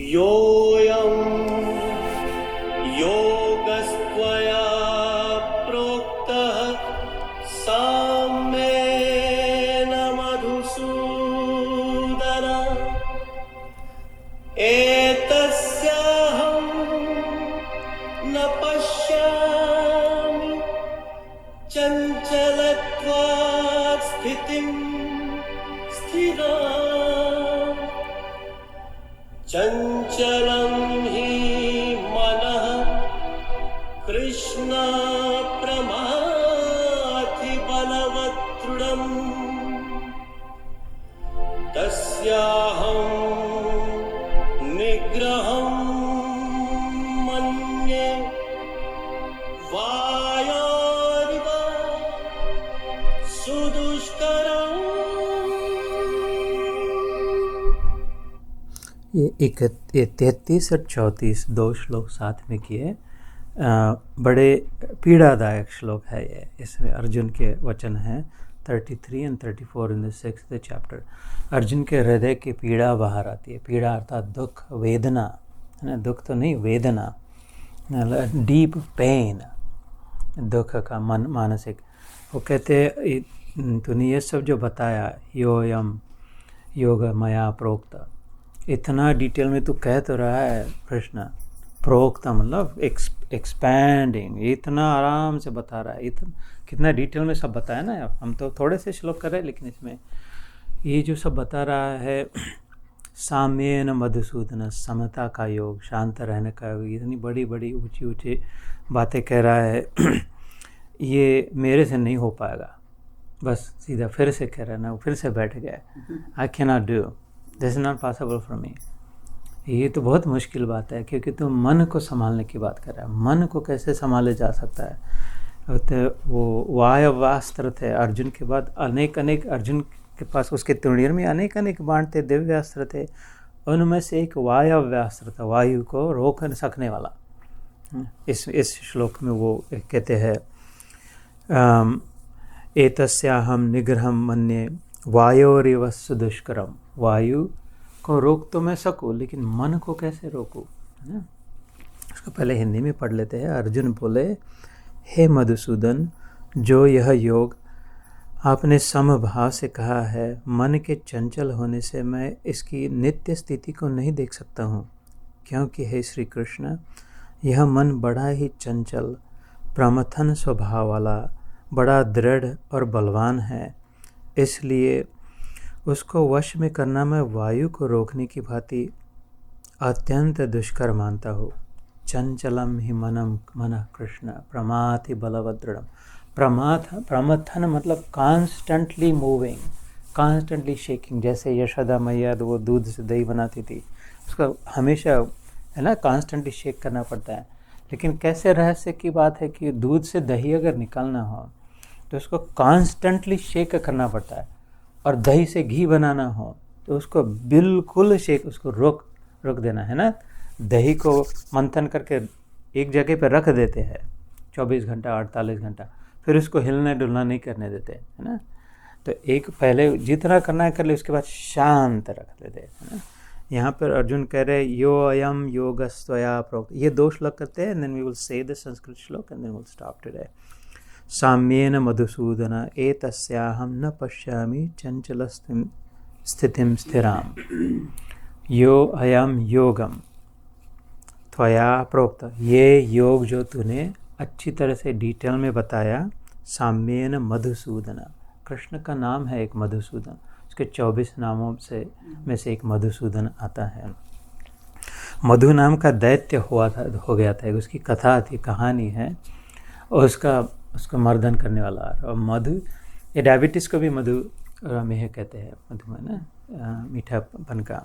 योऽयं योगस्त्वया प्रोक्तः साम्येन मधुसूदन एतस्याहं न पश्यामि चञ्चलत्वात् स्थितिं स्थिराम् चञ्चलं हि मनः कृष्ण प्रमाथि बलवत्दृढम् तस्याहं निग्रहं मन्ये वायोरिव सुदुष्करम्। ये 33 और 34 दो श्लोक साथ में किए। बड़े पीड़ादायक श्लोक है ये। इसमें अर्जुन के वचन हैं 33 and 34 in the 6th chapter. Arjun के हृदय की पीड़ा बाहर आती है। पीड़ा अर्थात दुख, वेदना है ना, दुख तो नहीं, वेदना, डीप पेन, दुख का मन, मानसिक। वो कहते तूने ये सब जो बताया, योयम योग मया प्रोक्त, इतना डिटेल में तू कह तो रहा है कृष्ण। प्रोक्ता मतलब एक्सपैंडिंग, इतना आराम से बता रहा है, इतना कितना डिटेल में सब बताया ना। हम तो थोड़े से श्लोक कर रहे हैं, लेकिन इसमें ये जो सब बता रहा है, साम्येन मधुसूदन, समता का योग, शांत रहने का योग, इतनी बड़ी बड़ी ऊंची ऊंची बातें कह रहा है। ये मेरे से नहीं हो पाएगा। बस सीधा फिर से कह रहा है ना, फिर से बैठ गया। आई can not do this, is not possible for मी। ये तो बहुत मुश्किल बात है, क्योंकि तुम मन को संभालने की बात कर रहा है। मन को कैसे संभाले जा सकता है? तो वो वायव्यास्त्र थे अर्जुन के बाद, अनेक अर्जुन के पास, उसके तुणीर में अनेक बाण थे, दिव्यास्त्र थे। उनमें से एक वायव्यास्त्र था, वायु को रोक सकने वाला। इस श्लोक में वो कहते हैं एतस्याहं निग्रहं मन्ये वायोरिव सुदुष्करम। वायु को रोक तो मैं सकूँ, लेकिन मन को कैसे रोकूँ, है ना? उसको पहले हिंदी में पढ़ लेते हैं। अर्जुन बोले, हे मधुसूदन, जो यह योग आपने समभाव से कहा है, मन के चंचल होने से मैं इसकी नित्य स्थिति को नहीं देख सकता हूँ, क्योंकि हे श्री कृष्ण, यह मन बड़ा ही चंचल, प्रमथन स्वभाव वाला, बड़ा दृढ़ और बलवान है। इसलिए उसको वश में करना मैं वायु को रोकने की भांति अत्यंत दुष्कर मानता हूँ। चंचलम ही मन कृष्ण प्रमाथि बलवदृढ़। प्रमथन मतलब कॉन्स्टेंटली मूविंग, कॉन्स्टेंटली शेकिंग। जैसे यशोदा मैया वो दूध से दही बनाती थी, उसका हमेशा है ना कॉन्स्टेंटली शेक करना पड़ता है। लेकिन कैसे रहस्य की बात है कि दूध से दही अगर निकालना हो तो उसको कॉन्स्टेंटली शेक करना पड़ता है, और दही से घी बनाना हो तो उसको बिल्कुल शेक, उसको रोक देना है ना। दही को मंथन करके एक जगह पर रख देते हैं 24 घंटा 48 घंटा, फिर उसको हिलने डुलना नहीं करने देते, है ना। तो एक पहले जितना करना है कर ले, उसके बाद शांत रख देते, है ना। यहाँ पर अर्जुन कह रहे यो अयम योगस्त्वया प्रोक्त। ये 2 श्लोक करते हैं, then we will say the Sanskrit shloka and then we will stop today. साम्येन मधुसूदन एतस्याहं न पश्यामि चंचल स्थितिं स्थिराम। यो अयम योगम त्वया प्रोक्त। ये योग जो तूने अच्छी तरह से डिटेल में बताया, साम्येन मधुसूदन, कृष्ण का नाम है एक मधुसूदन, उसके 24 नामों में से एक मधुसूदन आता है। मधु नाम का दैत्य हो गया था, उसकी कथा थी, कहानी है, और उसका मर्दन करने वाला। और मधु, ये डायबिटीज़ को भी मधु में कहते हैं, मधु में ना मीठापन का।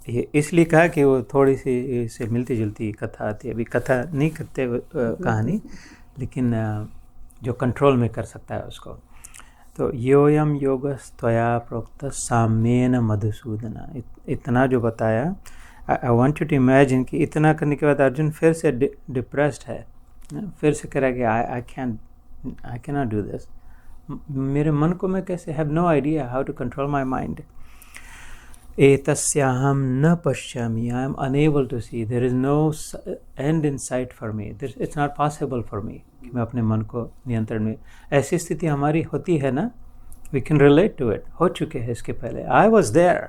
ये इसलिए कहा कि वो थोड़ी सी इससे मिलती जुलती कथा आती है। अभी कथा नहीं करते कहानी, लेकिन जो कंट्रोल में कर सकता है उसको। तो योयम योगस्त्वया प्रोक्त साम्येन मधुसूदन, इतना जो बताया। I want you to imagine कि इतना करने के बाद अर्जुन फिर से डिप्रेस्ड है, फिर से कह रहा है कि I can not do this. मेरे मन को मैं कैसे, have no idea how to control my mind. एतस्याहम न पश्यामि, I am unable to see, there is no end in sight for me, it's not possible for me कि मैं अपने मन को नियंत्रण में, ऐसी स्थिति हमारी होती है ना, we can relate to it, हो चुके हैं इसके पहले. I was there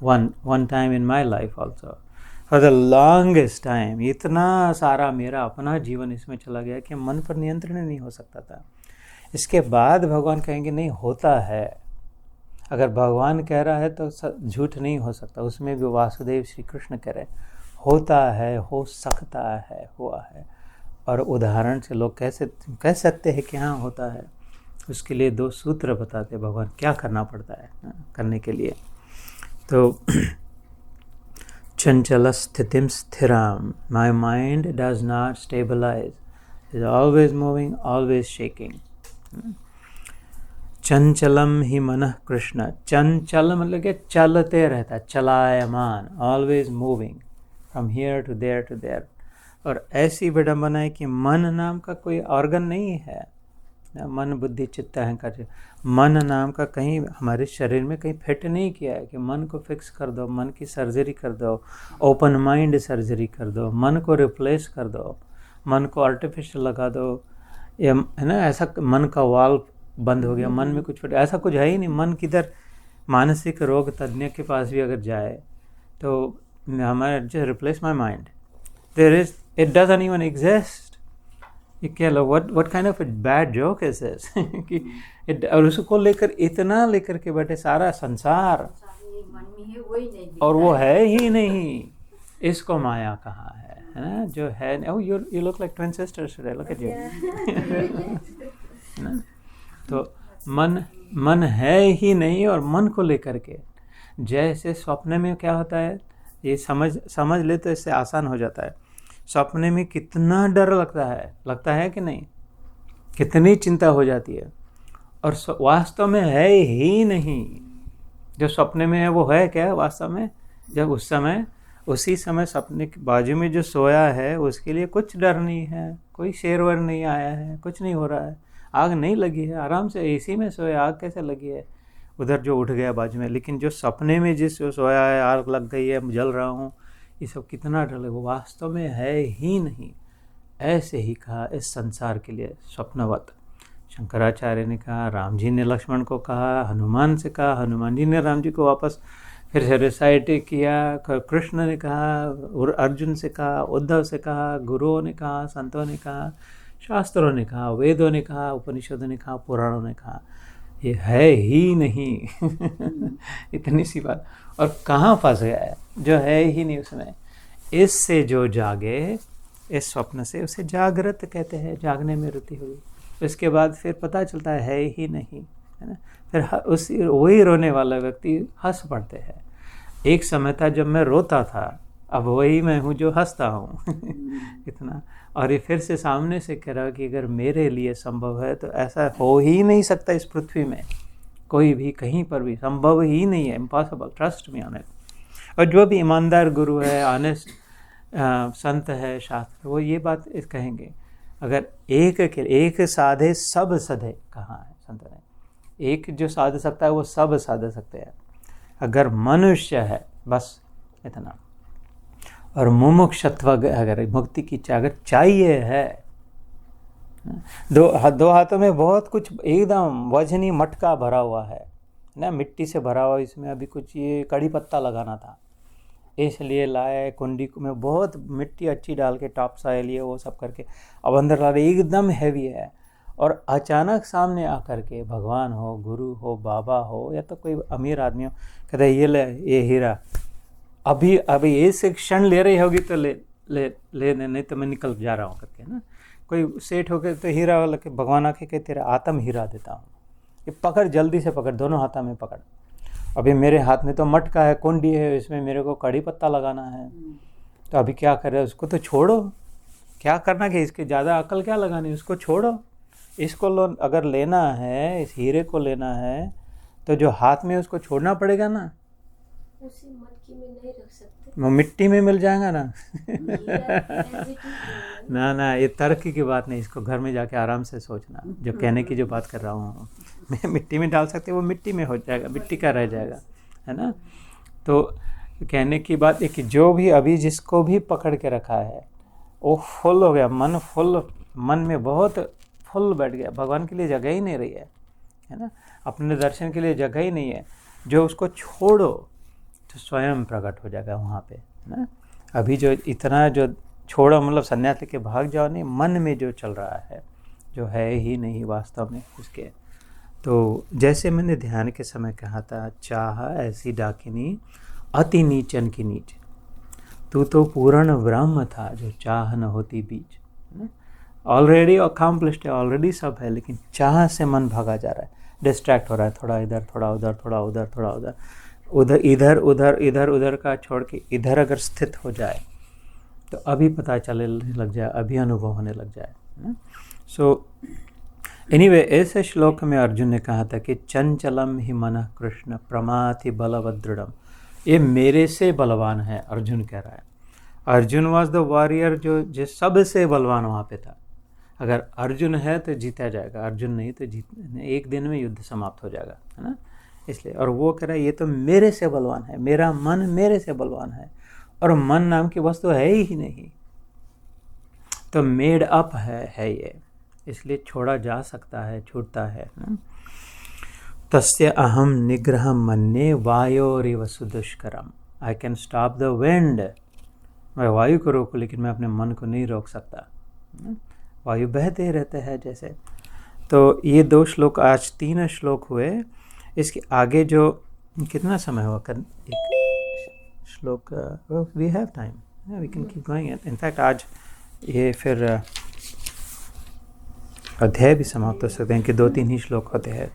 one time in my life also for the longest time. इतना सारा मेरा अपना जीवन इसमें चला गया कि मन पर नियंत्रण नहीं हो सकता था. इसके बाद भगवान कहेंगे नहीं होता है. अगर भगवान कह रहा है तो झूठ नहीं हो सकता. उसमें भी वासुदेव श्री कृष्ण कह रहे होता है, हो सकता है, हुआ है. और उदाहरण से लोग कह सकते हैं कि हाँ होता है. उसके लिए 2 सूत्र बताते भगवान क्या करना पड़ता है करने के लिए. तो चंचल स्थितिम स्थिराम, my mind does not stabilise, is always moving, always shaking. चंचलम ही मनः कृष्ण, चंचल मतलब कि चलते रहता, चलायमान, always moving from here to there to there. और ऐसी विडंबना है कि मन नाम का कोई ऑर्गन नहीं है. मन बुद्धि चित्त अहंकार, मन नाम का कहीं हमारे शरीर में कहीं फिट नहीं किया है कि मन को फिक्स कर दो, मन की सर्जरी कर दो, ओपन माइंड सर्जरी कर दो, मन को रिप्लेस कर दो, मन को आर्टिफिशियल लगा दो, ये है ना. ऐसा मन का वाल्व बंद हो गया, मन में कुछ फिट, ऐसा कुछ है ही नहीं. मन किधर, मानसिक रोग तज्ञ के पास भी अगर जाए तो हमारे just replace my mind, there is, it doesn't even exist. ये क्या लो, what kind of bad joke is this कि और उसको लेकर इतना लेकर के बैठे सारा संसार, और वो है ही नहीं. इसको माया कहा है ना, जो है. Oh you look like twin sisters today, look at you. तो मन है ही नहीं. और मन को लेकर के जैसे स्वप्न में क्या होता है, ये समझ ले तो इससे आसान हो जाता है. सपने में कितना डर लगता है कि नहीं, कितनी चिंता हो जाती है. और वास्तव में है ही नहीं. जो सपने में है वो है क्या वास्तव में. जब उसी समय सपने के बाजू में जो सोया है उसके लिए कुछ डर नहीं है, कोई शेरवर नहीं आया है, कुछ नहीं हो रहा है, आग नहीं लगी है, आराम से एसी में सोया, आग कैसे लगी है उधर जो उठ गया बाजू में. लेकिन जो सपने में जिस सोया है, आग लग गई है, जल रहा हूँ, ये सब कितना डर लगे, वो वास्तव में है ही नहीं. ऐसे ही कहा इस संसार के लिए स्वप्नवत. शंकराचार्य ने कहा, राम जी ने लक्ष्मण को कहा, हनुमान से कहा, हनुमान जी ने राम जी को वापस फिर से रिसाइट किया, कृष्ण ने कहा, अर्जुन से कहा, उद्धव से कहा, गुरुओं ने कहा, संतों ने कहा, शास्त्रों ने कहा, वेदों ने कहा, उपनिषदों ने कहा, पुराणों ने कहा. ये है ही नहीं. इतनी सी बात. और कहाँ फंस गया है, जो है ही नहीं उसमें. इससे जो जागे, इस स्वप्न से, उसे जागृत कहते हैं, जागने में रुचि हुई. इसके बाद फिर पता चलता है ही नहीं, है ना. फिर वही रोने वाला व्यक्ति हंस पड़ते हैं. एक समय था जब मैं रोता था, अब वही मैं हूँ जो हंसता हूँ. इतना. और ये फिर से सामने से कह रहा कि अगर मेरे लिए संभव है तो ऐसा हो ही नहीं सकता इस पृथ्वी में, कोई भी कहीं पर भी संभव ही नहीं है, impossible, trust me on it. और जो भी ईमानदार गुरु है, ऑनेस्ट संत है, शास्त्र, वो ये बात कहेंगे. अगर एक साधे सब सधे कहा है संत ने. एक जो साध सकता है वो सब साध सकते हैं. अगर मनुष्य है बस इतना. और मुमुक्षत्व, अगर मुक्ति की अगर चाहिए है, दो हाथों में बहुत कुछ एकदम वजनी मटका भरा हुआ है ना, मिट्टी से भरा हुआ. इसमें अभी कुछ ये कड़ी पत्ता लगाना था, इसलिए लाए. कुंडी में बहुत मिट्टी अच्छी डाल के टॉप सॉइल ये वो सब करके अब अंदर ला रहे, एकदम हैवी है. और अचानक सामने आकर के भगवान हो, गुरु हो, बाबा हो, या तो कोई अमीर आदमी हो, कहते ये ले, ये हीरा अभी ये क्षण ले रही होगी तो ले नहीं तो मैं निकल जा रहा हूँ करके ना. कोई सेठ होकर तो हीरा वाला के भगवान आके कहते तेरा आत्म हीरा देता हूँ, ये पकड़, जल्दी से पकड़, दोनों हाथों में पकड़. अभी मेरे हाथ में तो मटका है, कुंडी है, इसमें मेरे को कड़ी पत्ता लगाना है, तो अभी क्या कर रहे हो, उसको तो छोड़ो. क्या करना कि इसके ज़्यादा अकल क्या लगानी, उसको छोड़ो. इसको अगर लेना है, इस हीरे को लेना है, तो जो हाथ में उसको छोड़ना पड़ेगा ना. उसी मटकी में नहीं रख सकते, वो मिट्टी में मिल जाएगा ना. ना ये तर्क की बात नहीं, इसको घर में जाके आराम से सोचना. जो कहने की जो बात कर रहा हूँ मैं, मिट्टी में डाल सकते, वो मिट्टी में हो जाएगा, मिट्टी का रह जाएगा, है ना. तो कहने की बात है कि जो भी अभी जिसको भी पकड़ के रखा है वो फुल हो गया, मन फुल, मन में बहुत फुल बैठ गया, भगवान के लिए जगह ही नहीं रही है ना, अपने दर्शन के लिए जगह ही नहीं है। जो उसको छोड़ो तो स्वयं प्रकट हो जाएगा वहाँ पे, है ना। अभी जो इतना जो छोड़ो मतलब संन्यास लेके भाग जाओ नहीं, मन में जो चल रहा है जो है ही नहीं वास्तव में उसके। तो जैसे मैंने ध्यान के समय कहा था, चाह ऐसी डाकिनी अति नीचन की नीच, तू तो पूर्ण ब्रह्म था जो चाह न होती बीच। ऑलरेडी अकम्प्लिश्ड है, ऑलरेडी सब है, लेकिन चाह से मन भागा जा रहा है, डिस्ट्रैक्ट हो रहा है, थोड़ा इधर थोड़ा उधर, थोड़ा उधर थोड़ा उधर, उधर इधर उधर इधर उधर का छोड़ के इधर अगर स्थित हो जाए तो अभी पता चलने लग जाए, अभी अनुभव होने लग जाए। सो एनीवे, ऐसे श्लोक में अर्जुन ने कहा था कि चंचलम ही मन कृष्ण प्रमाथि बलवद दृढ़म, ये मेरे से बलवान है, अर्जुन कह रहा है। अर्जुन वॉज द वॉरियर जो सबसे बलवान वहाँ पे था। अगर अर्जुन है तो जीता जाएगा, अर्जुन नहीं तो एक दिन में युद्ध समाप्त हो जाएगा, है ना। इसलिए, और वो कह रहा है ये तो मेरे से बलवान है, मेरा मन मेरे से बलवान है, और मन नाम की वस्तु है ही नहीं, तो मेड अप है ये, इसलिए छोड़ा जा सकता है, छूटता है ना? तस्य अहम निग्रहम मन्ये वायोरिव सुदुष्करम, I can stop the wind, मैं वायु को रोकूं लेकिन मैं अपने मन को नहीं रोक सकता। वायु बहते रहते हैं जैसे। तो ये 2 श्लोक, आज 3 श्लोक हुए। इसके आगे जो कितना समय हुआ कर एक श्लोक, we have time, we can keep going. In fact आज ये फिर अध्याय भी समाप्त हो सकते हैं कि 2-3 ही श्लोक होते हैं।